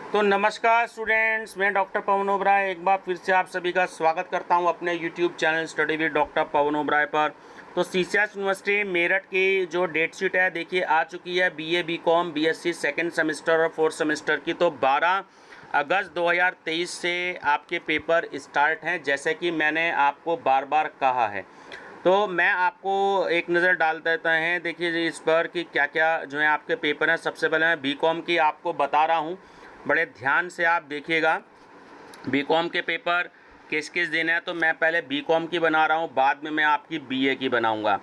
तो नमस्कार स्टूडेंट्स, मैं डॉक्टर पवन ओबराय एक बार फिर से आप सभी का स्वागत करता हूं अपने YouTube channel study with doctor Pawan Oberoi पर। तो सीसीएस यूनिवर्सिटी मेरठ की जो डेट शीट है देखिए आ चुकी है। BA BCom BSc second semester और फोर्थ सेमेस्टर की। तो 12 अगस्त 2023 से आपके पेपर स्टार्ट हैं, जैसे कि मैंने आपको बार बार कहा है। तो मैं आपको एक नज़र डाल देता है, देखिए जी इस पर कि क्या क्या जो है आपके पेपर हैं। सबसे पहले मैं बीकॉम की आपको बता रहा हूँ, बड़े ध्यान से आप देखिएगा बीकॉम के पेपर किस किस दिन है। तो मैं पहले बीकॉम की बना रहा हूँ, बाद में मैं आपकी बीए की बनाऊँगा।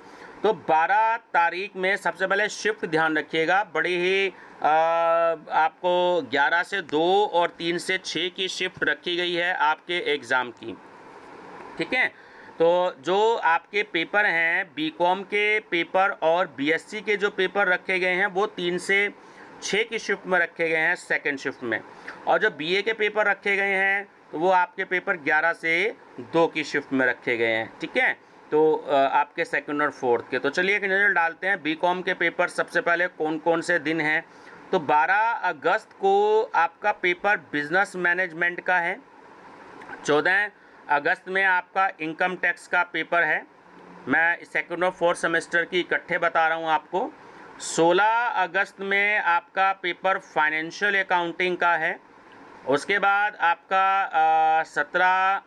तो 12 तारीख में सबसे पहले शिफ्ट ध्यान रखिएगा, बड़ी ही आपको 11 से 2 और 3 से 6 की शिफ्ट रखी गई है आपके एग्ज़ाम की, ठीक है। तो जो आपके पेपर हैं बीकॉम के पेपर और बीएससी के जो पेपर रखे गए हैं वो 3 से 6 की शिफ्ट में रखे गए हैं सेकंड शिफ्ट में, और जो बीए के पेपर रखे गए हैं तो वो आपके पेपर 11 से 2 की शिफ्ट में रखे गए हैं, ठीक है। तो आपके सेकंड और फोर्थ के। तो चलिए एक नज़र डालते हैं बीकॉम के पेपर सबसे पहले कौन कौन से दिन हैं। तो 12 अगस्त को आपका पेपर बिजनेस मैनेजमेंट का है। 14 अगस्त में आपका इनकम टैक्स का पेपर है। मैं सेकंड और फोर्थ सेमेस्टर की इकट्ठे बता रहा हूँ आपको। 16 अगस्त में आपका पेपर फाइनेंशियल अकाउंटिंग का है। उसके बाद आपका 17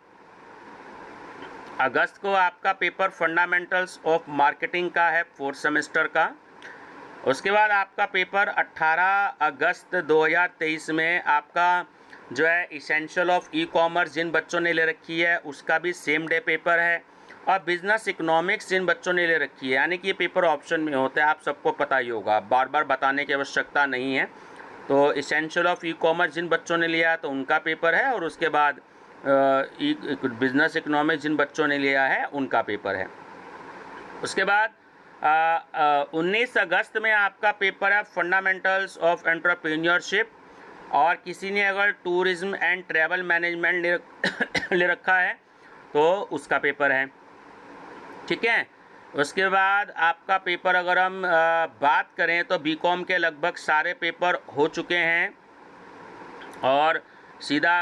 अगस्त को आपका पेपर फंडामेंटल्स ऑफ मार्केटिंग का है फोर्थ सेमेस्टर का। उसके बाद आपका पेपर 18 अगस्त 2023 में आपका जो है इसेंशियल ऑफ ई कॉमर्स जिन बच्चों ने ले रखी है उसका भी सेम डे पेपर है। और बिजनेस इकोनॉमिक्स जिन बच्चों ने ले रखी है, यानी कि ये पेपर ऑप्शन में होता है, आप सबको पता ही होगा, बार बार बताने की आवश्यकता नहीं है। तो इसेंशियल ऑफ ई कॉमर्स जिन बच्चों ने लिया है तो उनका पेपर है, और उसके बाद बिजनेस इकोनॉमिक्स जिन बच्चों ने लिया है उनका पेपर है। उसके बाद 19 अगस्त में आपका पेपर है फंडामेंटल्स ऑफ एंटरप्रेन्योरशिप, और किसी ने अगर टूरिज्म एंड ट्रैवल मैनेजमेंट ले रखा है तो उसका पेपर है, ठीक है। उसके बाद आपका पेपर अगर हम बात करें तो बीकॉम के लगभग सारे पेपर हो चुके हैं, और सीधा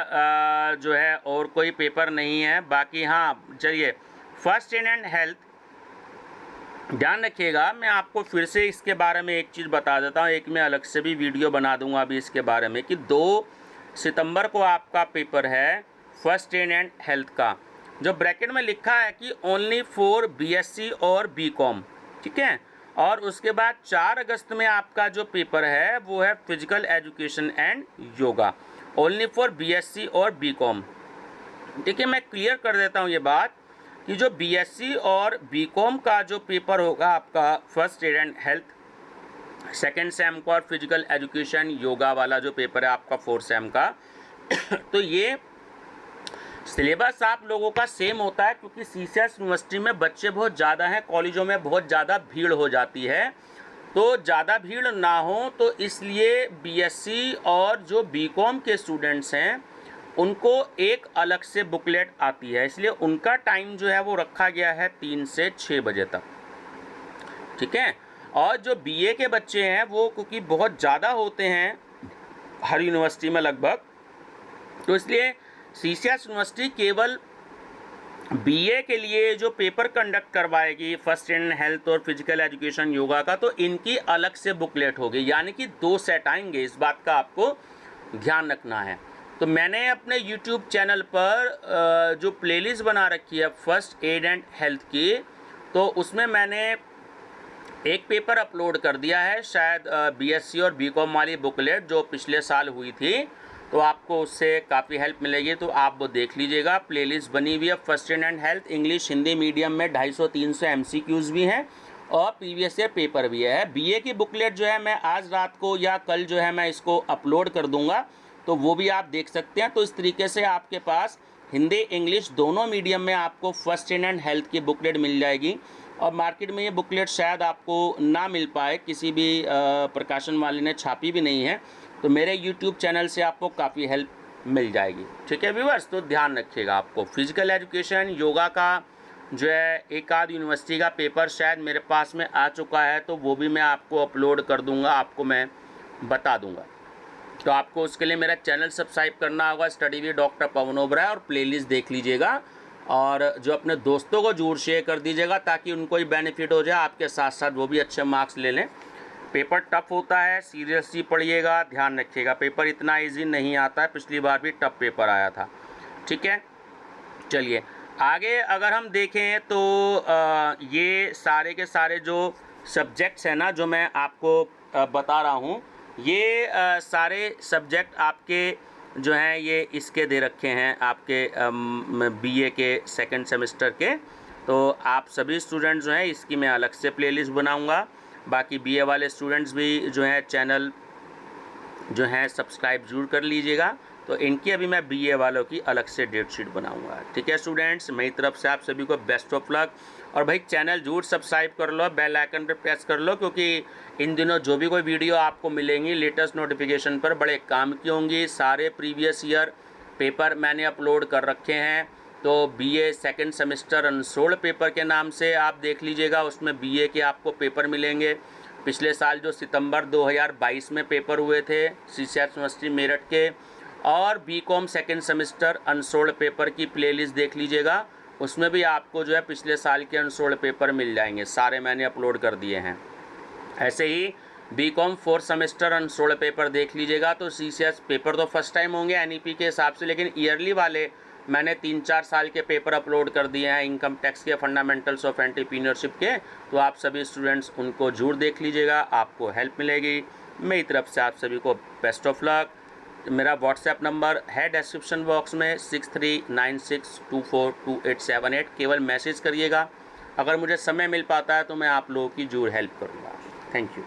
जो है और कोई पेपर नहीं है बाकी। हाँ चलिए, फर्स्ट एड एंड हेल्थ ध्यान रखिएगा, मैं आपको फिर से इसके बारे में एक चीज़ बता देता हूँ। एक मैं अलग से भी वीडियो बना दूंगा अभी इसके बारे में कि 2 सितंबर को आपका पेपर है फर्स्ट एड एंड हेल्थ का, जो ब्रैकेट में लिखा है कि ओनली फॉर बीएससी और बीकॉम, ठीक है। और उसके बाद 4 अगस्त में आपका जो पेपर है वो है physical education and yoga, only for BSc और बीकॉम। देखिए मैं क्लियर कर देता हूँ ये बात कि जो बीएससी और बीकॉम का जो पेपर होगा आपका first aid and health second same का, और फिजिकल एजुकेशन योगा वाला जो पेपर है आपका फोर्थ सेम का तो ये सिलेबस आप लोगों का सेम होता है, क्योंकि सीसीएस यूनिवर्सिटी में बच्चे बहुत ज़्यादा हैं, कॉलेजों में बहुत ज़्यादा भीड़ हो जाती है। तो ज़्यादा भीड़ ना हो तो इसलिए बीएससी और जो बीकॉम के स्टूडेंट्स हैं उनको एक अलग से बुकलेट आती है, इसलिए उनका टाइम जो है वो रखा गया है 3 से 6 बजे तक, ठीक है। और जो बीए के बच्चे हैं वो क्योंकि बहुत ज़्यादा होते हैं हर यूनिवर्सिटी में लगभग, तो इसलिए सीसीएस यूनिवर्सिटी केवल बीए के लिए जो पेपर कंडक्ट करवाएगी फर्स्ट एड हेल्थ और फिजिकल एजुकेशन योगा का, तो इनकी अलग से बुकलेट होगी, यानी कि 2 सेट आएंगे। इस बात का आपको ध्यान रखना है। तो मैंने अपने यूट्यूब चैनल पर जो प्लेलिस्ट बना रखी है फर्स्ट एड एंड हेल्थ की, तो उसमें मैंने एक पेपर अपलोड कर दिया है, शायद बीएससी और बीकॉम वाली बुकलेट जो पिछले साल हुई थी, तो आपको उससे काफ़ी हेल्प मिलेगी, तो आप वो देख लीजिएगा। प्लेलिस्ट बनी हुई है first aid health, English Hindi medium में 250-300 एमसीक्यूज़ भी हैं और प्रीवियस ईयर पेपर भी है। बीए की बुकलेट जो है मैं आज रात को या कल जो है मैं इसको अपलोड कर दूंगा, तो वो भी आप देख सकते हैं। तो इस तरीके से आपके पास हिंदी इंग्लिश दोनों मीडियम में आपको फर्स्ट एड हेल्थ की बुकलेट मिल जाएगी। और मार्केट में ये बुकलेट शायद आपको ना मिल पाए, किसी भी प्रकाशन वाले ने छापी भी नहीं है, तो मेरे यूट्यूब चैनल से आपको काफ़ी हेल्प मिल जाएगी, ठीक है व्यूअर्स। तो ध्यान रखिएगा, आपको फिजिकल एजुकेशन योगा का जो है एक आध यूनिवर्सिटी का पेपर शायद मेरे पास में आ चुका है, तो वो भी मैं आपको अपलोड कर दूंगा, आपको मैं बता दूंगा। तो आपको उसके लिए मेरा चैनल सब्सक्राइब करना होगा, study with doctor Pawan Oberoi, और प्लेलिस्ट देख लीजिएगा और जो अपने दोस्तों को जरूर शेयर कर दीजिएगा ताकि उनको ही बेनिफिट हो जाए, आपके साथ साथ वो भी अच्छे मार्क्स ले लें। पेपर टफ होता है, सीरियसली पढ़िएगा, ध्यान रखिएगा, पेपर इतना इजी नहीं आता है, पिछली बार भी टफ पेपर आया था। ठीक है, चलिए आगे अगर हम देखें तो ये सारे के सारे जो सब्जेक्ट्स हैं ना जो मैं आपको बता रहा हूँ, ये सारे सब्जेक्ट आपके जो हैं ये इसके दे रखे हैं आपके बीए के सेकंड सेमेस्टर के। तो आप सभी स्टूडेंट्स जो हैं इसकी मैं अलग से प्लेलिस्ट बनाऊंगा। बाकी बीए वाले स्टूडेंट्स भी जो हैं चैनल जो हैं सब्सक्राइब जरूर कर लीजिएगा। तो इनकी अभी मैं बीए वालों की अलग से डेट शीट बनाऊंगा। ठीक है स्टूडेंट्स, मेरी तरफ से आप सभी को बेस्ट ऑफ लक। और भाई चैनल जरूर सब्सक्राइब कर लो, बेल आइकन पर प्रेस कर लो, क्योंकि इन दिनों जो भी कोई वीडियो आपको मिलेंगी लेटेस्ट नोटिफिकेशन पर बड़े काम की होंगी। सारे प्रीवियस ईयर पेपर मैंने अपलोड कर रखे हैं। तो BA second semester unsolved paper के नाम से आप देख लीजिएगा, उसमें बीए के आपको पेपर मिलेंगे। पिछले साल जो सितंबर 2022 में पेपर हुए थे CCET यूनिवर्सिटी मेरठ के, और BCom second semester unsolved paper की प्लेलिस्ट देख लीजिएगा, उसमें भी आपको जो है पिछले साल के अनसोल्ड पेपर मिल जाएंगे, सारे मैंने अपलोड कर दिए हैं। ऐसे ही BCom fourth semester unsolved paper देख लीजिएगा। तो CCET पेपर तो फर्स्ट टाइम होंगे NEP के हिसाब से, लेकिन ईयरली वाले मैंने 3-4 साल के पेपर अपलोड कर दिए हैं इनकम टैक्स के, फंडामेंटल्स ऑफ एंटरप्रेन्योरशिप के। तो आप सभी स्टूडेंट्स उनको जरूर देख लीजिएगा, आपको हेल्प मिलेगी। मेरी तरफ से आप सभी को बेस्ट ऑफ लक। मेरा व्हाट्सएप नंबर है डिस्क्रिप्शन बॉक्स में 6396242878। केवल मैसेज करिएगा, अगर मुझे समय मिल पाता है तो मैं आप लोगों की जरूर हेल्प करूँगा। Thank you.